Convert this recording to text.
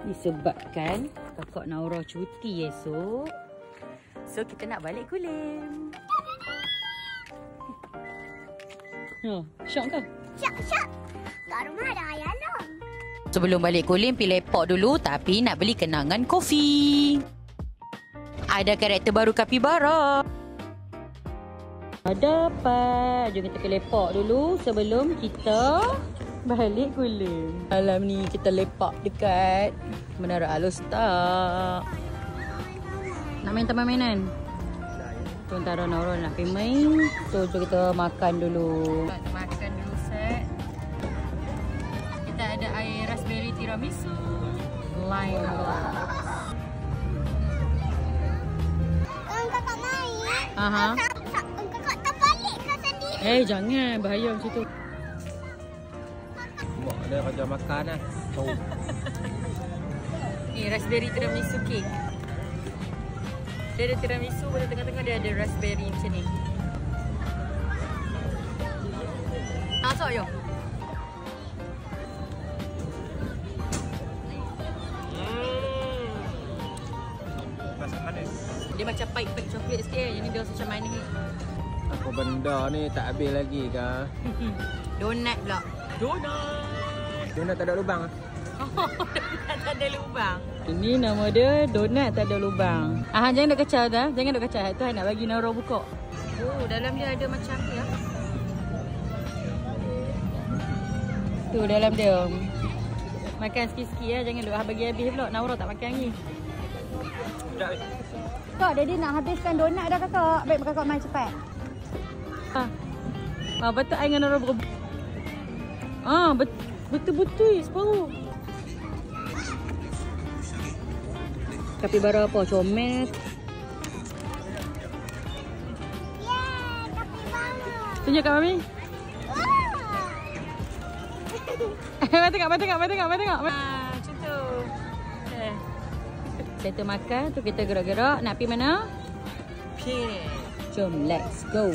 Disebabkan Kakak Naura cuti esok, so kita nak balik Kulim. Syok ke? Syok. Kat rumah ada ayah long. Sebelum balik Kulim, pergi lepak dulu tapi nak beli kenangan kopi. Ada karakter baru Kapibara. Dapat. Jom kita ke lepak dulu sebelum kita balik Kulim. Malam ni kita lepak dekat Menara Alostar. Nak main taman mainan? Sementara Naura nak pergi main. So jom kita makan dulu. Kita makan dulu set. Kita ada air raspberry tiramisu. Lime. Kakak main. Aha. Kakak tak balik kau sendiri. Jangan. Bahaya macam tu. Mak ada kerja makan lah. Ni raspberry tiramisu cake. Dia ada tiramisu, pada tengah-tengah dia ada raspberry macam ni. Masuk jom. Masak manis. Dia macam pahit-pahit coklat sikit. Yang ni dia rasa macam manis. Apa benda ni tak habis lagi ke? Donat pula. Donat tak ada lubang ah? Donat tak ada lubang. Ini nama dia donat tak ada lubang. Jangan duk kacau dah. Jangan duk kacau. Tu nak bagi Naura buka. Oh, dalam dia ada macam ni lah. Tu dalam dia. Makan sikit-sikit lah. Jangan duk bagi habis pula. Naura tak makan lagi. Sekejap ni. Kak, Daddy nak habiskan donat dah kakak. Baik, kakak main cepat. Betul I dengan Naura berebut. Betul-betul separuh. Kapibara apa? Comel. Kapibara. Tunjuk kat Mami. Mari tengok. Macam tu. Kita makan tu kita gerak-gerak. Nak pergi mana? Jom, let's go.